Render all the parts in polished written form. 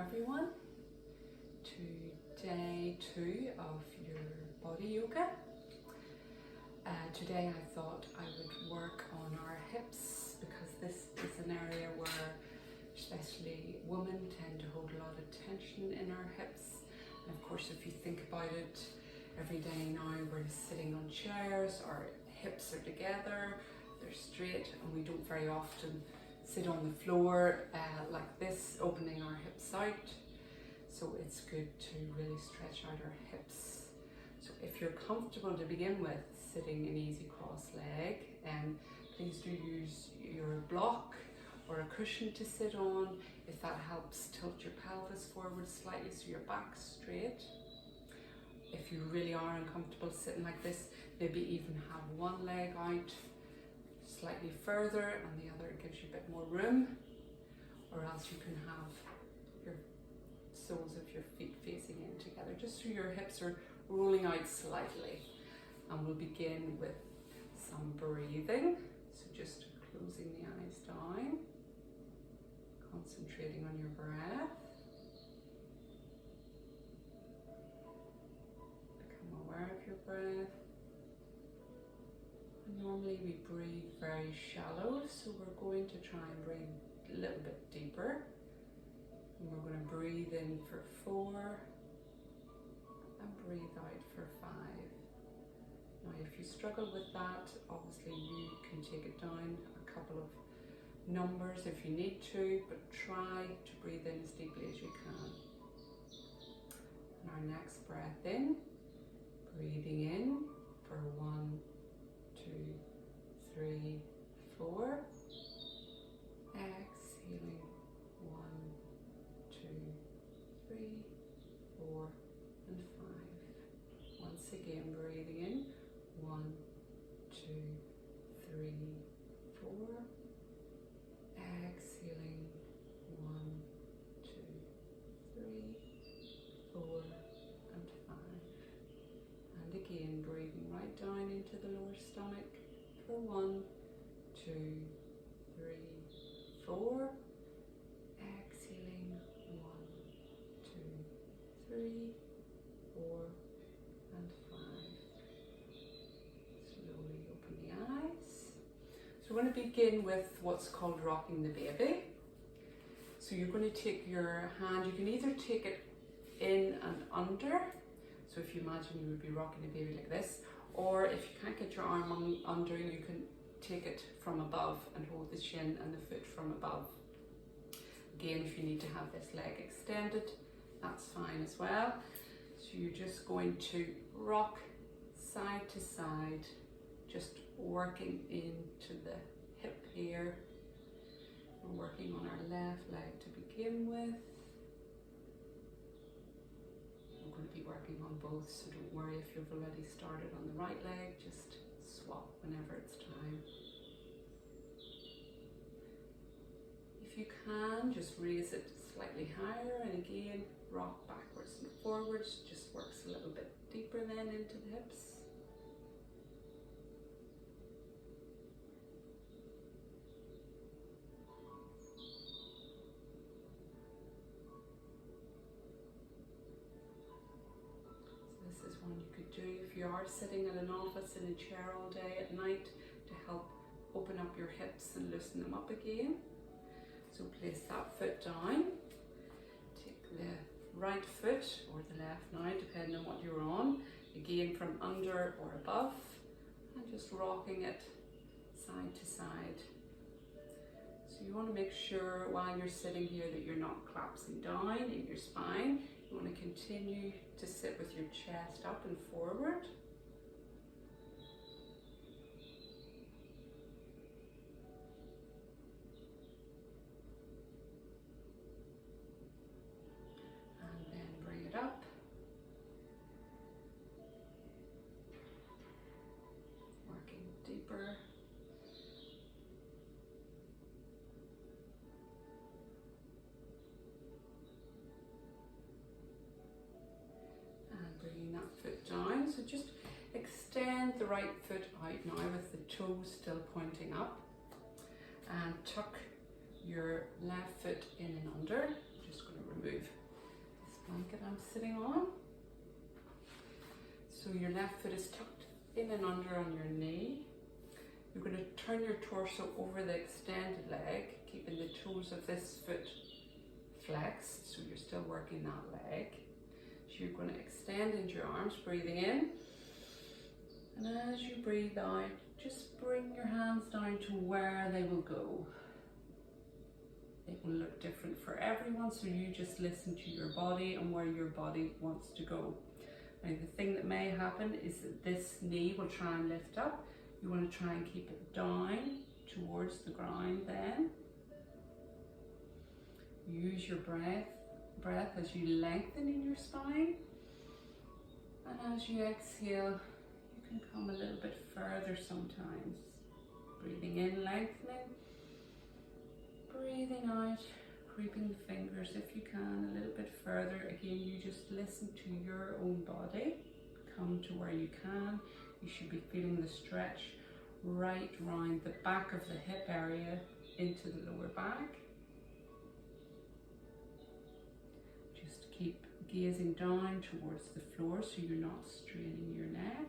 everyone to day 2 of your body yoga. Today I thought I would work on our hips because this is an area where especially women tend to hold a lot of tension in our hips. And of course, if you think about it, every day now we're sitting on chairs, our hips are together, they're straight, and we don't very often sit on the floor like this, opening our hips out. So it's good to really stretch out our hips. So if you're comfortable to begin with sitting in easy cross leg, please do use your block or a cushion to sit on. If that helps, tilt your pelvis forward slightly so your back's straight. If you really are uncomfortable sitting like this, maybe even have one leg out slightly further and the other gives you a bit more room, or else you can have your soles of your feet facing in together just so your hips are rolling out slightly. And we'll begin with some breathing, so just closing the eyes down, concentrating on your breath. Become aware of your breath. Normally we breathe very shallow, so we're going to try and breathe a little bit deeper. And we're going to breathe in for 4 and breathe out for 5. Now if you struggle with that, obviously you can take it down a couple of numbers if you need to, but try to breathe in as deeply as you can. And our next breath in, breathing in for 1, 2, 3, 4. Exhaling 1, 2, 3, 4, and 5. Once again, breathing in 1, 2, 3, 4. Exhaling 1, 2, 3, 4, and 5. And again, breathing right down into the lower stomach for 1, 2, 3, 4. Exhaling 1, 2, 3, 4, and 5. Slowly open the eyes. So we're going to begin with what's called rocking the baby. So you're going to take your hand, you can either take it in and under. So if you imagine you would be rocking a baby like this, or if you can't get your arm under, you can take it from above and hold the shin and the foot from above. Again, if you need to have this leg extended, that's fine as well. So you're just going to rock side to side, just working into the hip here. We're working on our left leg to begin with. We're going to be working on both, so don't worry if you've already started on the right leg, just swap whenever it's time. If you can, just raise it slightly higher, and again, rock backwards and forwards, just works a little bit deeper then into the hips. One you could do if you are sitting at an office in a chair all day at night to help open up your hips and loosen them up again. So place that foot down, take the right foot or the left now depending on what you're on, again from under or above, and just rocking it side to side. So you want to make sure while you're sitting here that you're not collapsing down in your spine. You want to continue to sit with your chest up and forward. And then bring it up. Working deeper. Bringing that foot down, so just extend the right foot out now with the toes still pointing up, and tuck your left foot in and under. Just going to remove this blanket I'm sitting on. So your left foot is tucked in and under on your knee. You're going to turn your torso over the extended leg, keeping the toes of this foot flexed, so you're still working that leg. So you're going to extend into your arms, breathing in. And as you breathe out, just bring your hands down to where they will go. It will look different for everyone, so you just listen to your body and where your body wants to go. Now the thing that may happen is that this knee will try and lift up. You want to try and keep it down towards the ground then. Use your breath as you lengthen in your spine. And as you exhale, you can come a little bit further sometimes. Breathing in, lengthening. Breathing out, creeping the fingers if you can a little bit further. Again, you just listen to your own body. Come to where you can. You should be feeling the stretch right round the back of the hip area into the lower back. Just keep gazing down towards the floor so you're not straining your neck.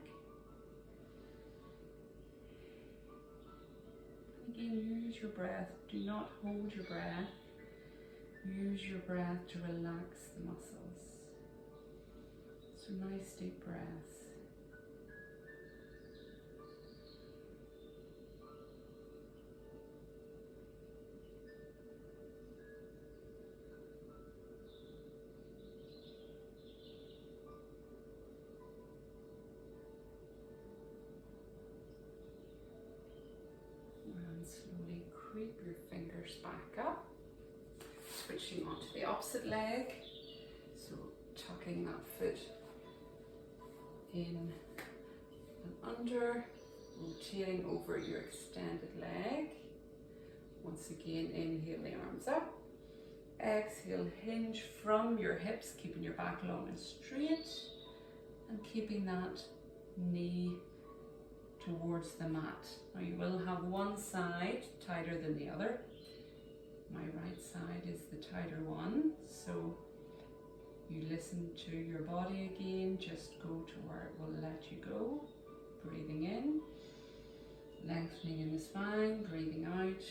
Again, use your breath. Do not hold your breath. Use your breath to relax the muscles. So nice deep breaths. Slowly creep your fingers back up, switching onto the opposite leg. So tucking that foot in and under, rotating over your extended leg. Once again, inhale the arms up. Exhale, hinge from your hips, keeping your back long and straight, and keeping that knee towards the mat. Now you will have one side tighter than the other. My right side is the tighter one, so you listen to your body again, just go to where it will let you go. Breathing in, lengthening in the spine, breathing out,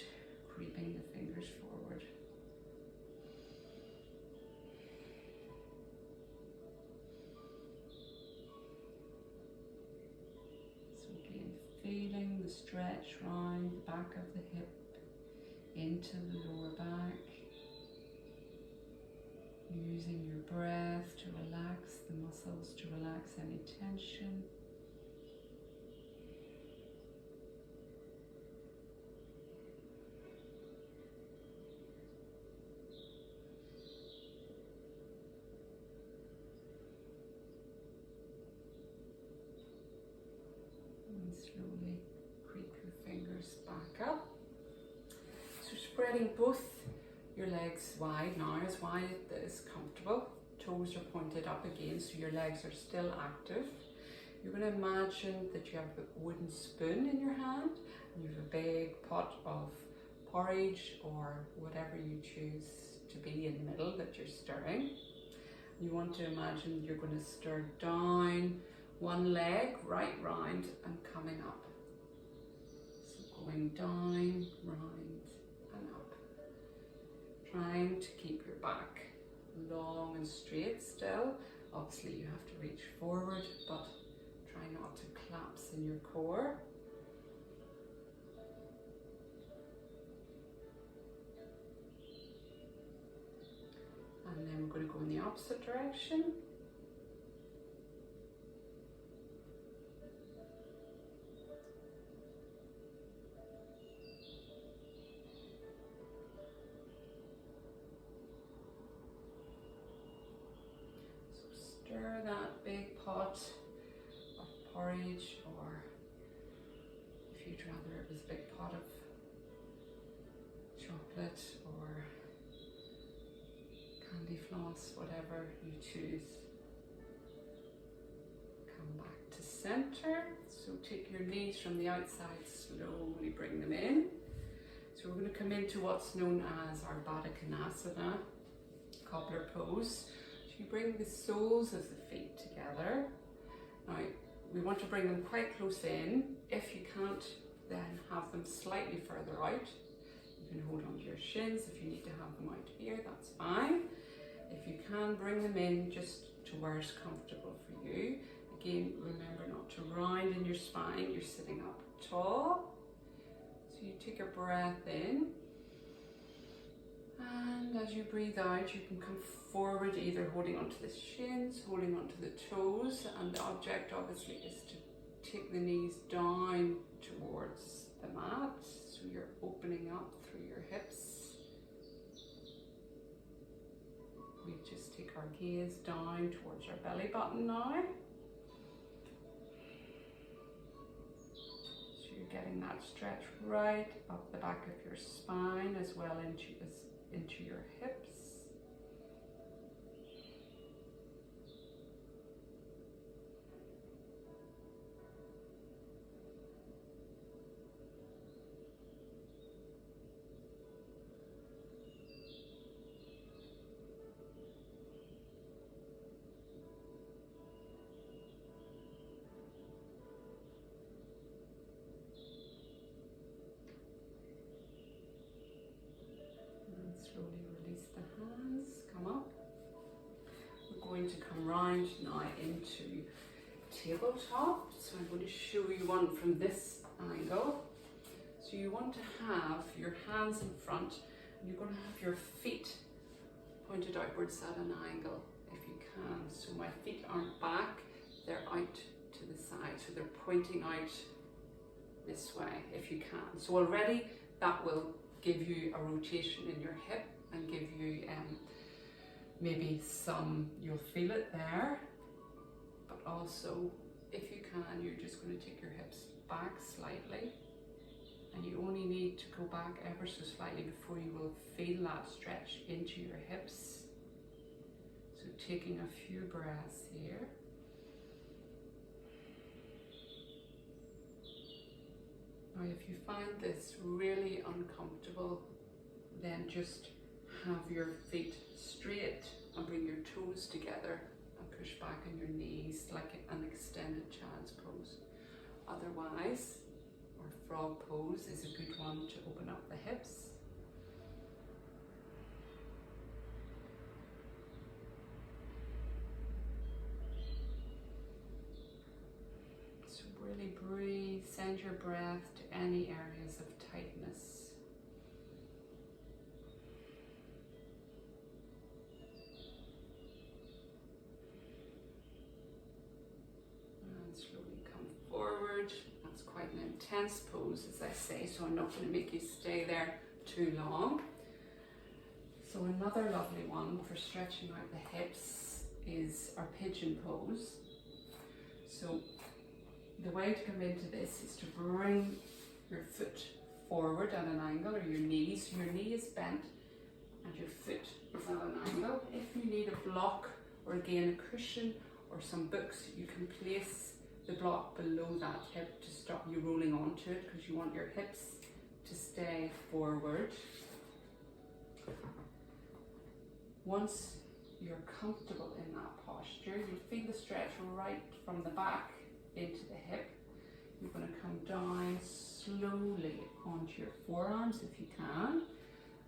creeping the fingers forward. Feeling the stretch round the back of the hip into the lower back. Using your breath to relax the muscles, to relax any tension. Slowly creep your fingers back up. So spreading both your legs wide now, as wide as comfortable. Toes are pointed up again, so your legs are still active. You're going to imagine that you have a wooden spoon in your hand and you have a big pot of porridge or whatever you choose to be in the middle that you're stirring. You want to imagine you're going to stir down one leg right round and coming up. So going down, round and up. Trying to keep your back long and straight still. Obviously you have to reach forward, but try not to collapse in your core. And then we're going to go in the opposite direction. Stir that big pot of porridge, or if you'd rather it was a big pot of chocolate or candy floss, whatever you choose. Come back to center. So take your knees from the outside, slowly bring them in. So we're going to come into what's known as our Baddha Konasana, cobbler pose. So you bring the soles of the feet together. Now we want to bring them quite close in. If you can't, then have them slightly further out. You can hold on to your shins. If you need to have them out here, that's fine. If you can, bring them in just to where it's comfortable for you. Again, remember not to round in your spine. You're sitting up tall. So you take a breath in. And as you breathe out, you can come forward, either holding onto the shins, holding onto the toes, and the object obviously is to take the knees down towards the mat, so you're opening up through your hips. We just take our gaze down towards our belly button now. So you're getting that stretch right up the back of your spine as well into your hips. Slowly release the hands, come up. We're going to come round now into tabletop. So I'm going to show you one from this angle. So you want to have your hands in front, and you're going to have your feet pointed outwards at an angle if you can. So my feet aren't back, they're out to the side. So they're pointing out this way if you can. So already that will give you a rotation in your hip and give you maybe some, you'll feel it there, but also if you can, you're just going to take your hips back slightly, and you only need to go back ever so slightly before you will feel that stretch into your hips. So taking a few breaths here. Now if you find this really uncomfortable, then just have your feet straight and bring your toes together and push back on your knees like an extended child's pose. Otherwise, our frog pose is a good one to open up the hips. So really breathe, send your breath to any areas of tightness. And slowly come forward. That's quite an intense pose, as I say, so I'm not going to make you stay there too long. So another lovely one for stretching out the hips is our pigeon pose. So the way to come into this is to bring your foot forward at an angle, or your knee. So your knee is bent and your foot is at an angle. If you need a block, or again a cushion or some books, you can place the block below that hip to stop you rolling onto it, because you want your hips to stay forward. Once you're comfortable in that posture, you feel the stretch right from the back into the hip. You're going to come down slowly onto your forearms if you can.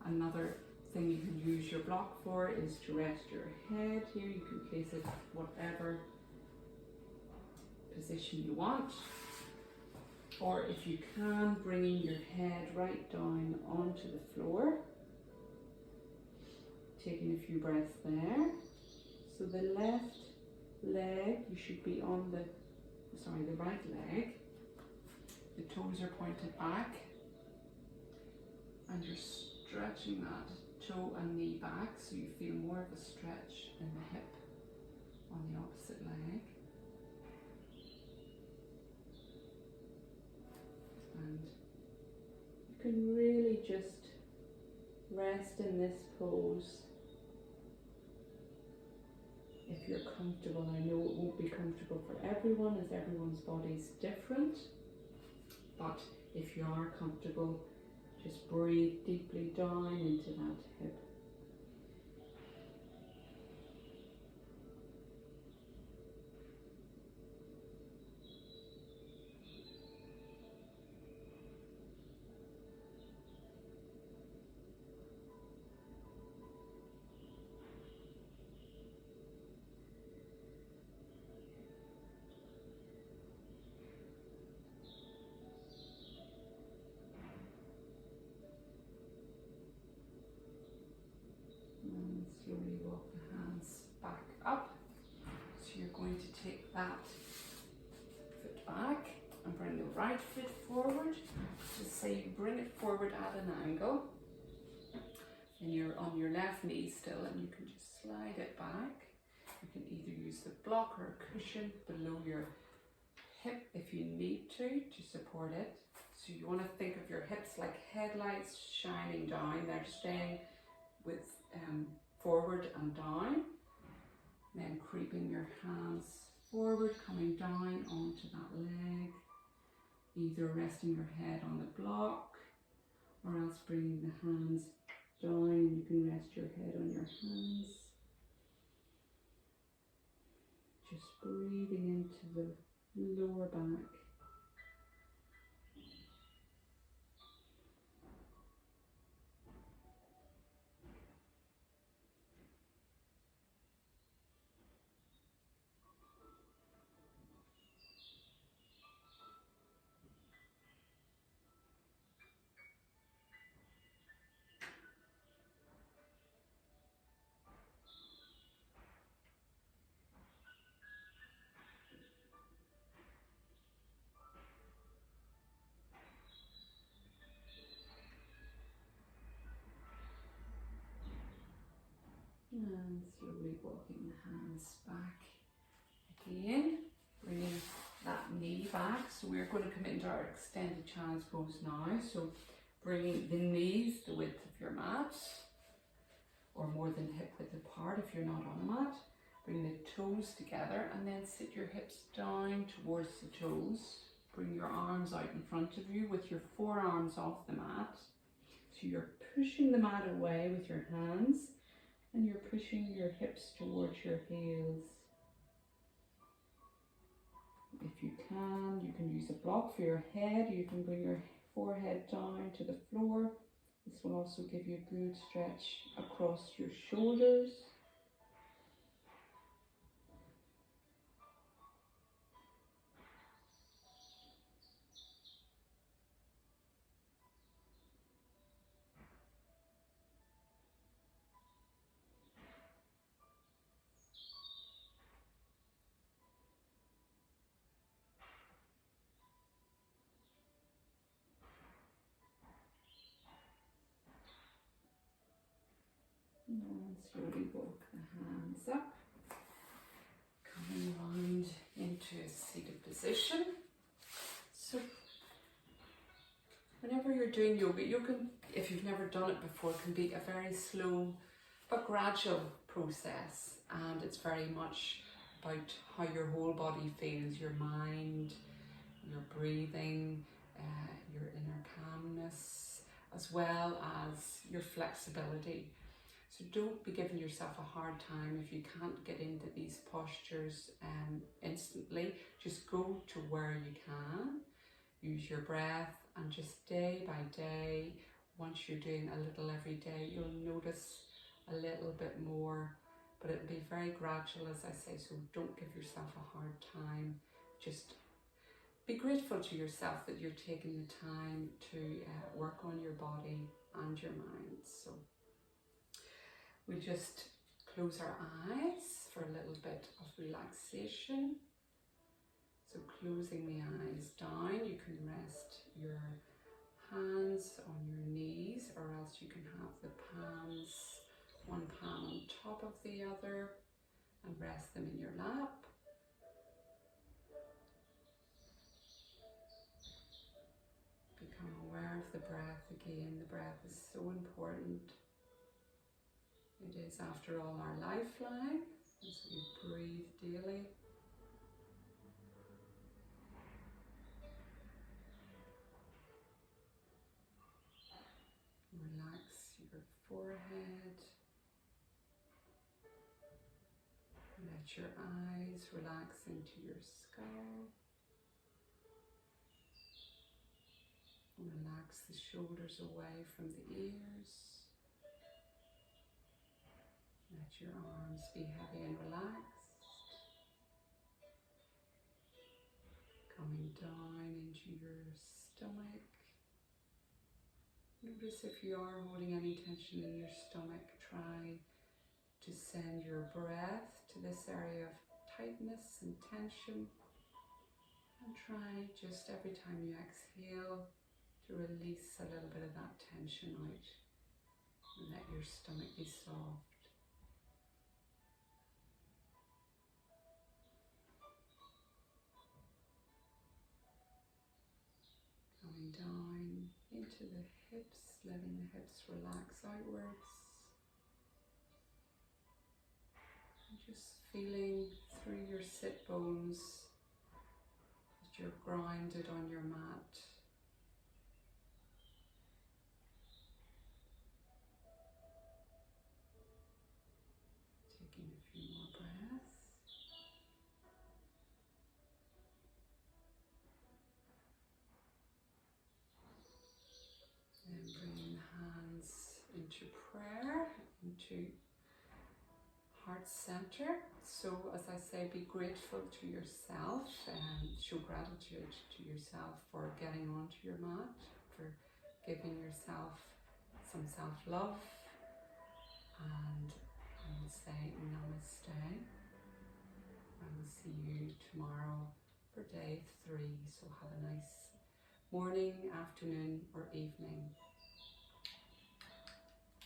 Another thing you can use your block for is to rest your head here. You can place it whatever position you want. Or if you can, bringing your head right down onto the floor. Taking a few breaths there. So the left leg, you should be on the right leg. The toes are pointed back, and you're stretching that toe and knee back, so you feel more of a stretch in the hip on the opposite leg. And you can really just rest in this pose if you're comfortable. I know it won't be comfortable for everyone, as everyone's body's different, but if you are comfortable, just breathe deeply down into that hip. Slowly walk the hands back up. So you're going to take that foot back and bring the right foot forward. Just say you bring it forward at an angle. And you're on your left knee still, and you can just slide it back. You can either use the block or a cushion below your hip if you need to support it. So you want to think of your hips like headlights shining down. They're staying with forward and down. Then creeping your hands forward, coming down onto that leg. Either resting your head on the block or else bringing the hands down. You can rest your head on your hands. Just breathing into the lower back. And slowly walking the hands back again, bringing that knee back. So we're going to come into our extended child's pose now. So bringing the knees the width of your mat, or more than hip width apart if you're not on a mat. Bring the toes together and then sit your hips down towards the toes. Bring your arms out in front of you with your forearms off the mat. So you're pushing the mat away with your hands. And you're pushing your hips towards your heels. If you can use a block for your head. You can bring your forehead down to the floor. This will also give you a good stretch across your shoulders. And slowly walk the hands up, coming round into a seated position. So whenever you're doing yoga, you can, if you've never done it before, it can be a very slow but gradual process, and it's very much about how your whole body feels, your mind, your breathing, your inner calmness, as well as your flexibility. So don't be giving yourself a hard time if you can't get into these postures instantly. Just go to where you can. Use your breath, and just day by day, once you're doing a little every day, you'll notice a little bit more, but it'll be very gradual, as I say, so don't give yourself a hard time. Just be grateful to yourself that you're taking the time to work on your body and your mind. So we just close our eyes for a little bit of relaxation. So closing the eyes down, you can rest your hands on your knees, or else you can have the palms, one palm on top of the other, and rest them in your lap. Become aware of the breath again. The breath is so important. It is, after all, our lifeline as we breathe daily. Relax your forehead. Let your eyes relax into your skull. Relax the shoulders away from the ears. Let your arms be heavy and relaxed. Coming down into your stomach. Notice if you are holding any tension in your stomach, try to send your breath to this area of tightness and tension. And try just every time you exhale to release a little bit of that tension out and let your stomach be soft. Coming down into the hips, letting the hips relax outwards. And just feeling through your sit bones that you're grounded on your mat. Taking a few more breaths. And bringing the hands into prayer, into heart center. So as I say, be grateful to yourself and show gratitude to yourself for getting onto your mat, for giving yourself some self-love. And I will say namaste. I will see you tomorrow for day 3. So have a nice morning, afternoon or evening.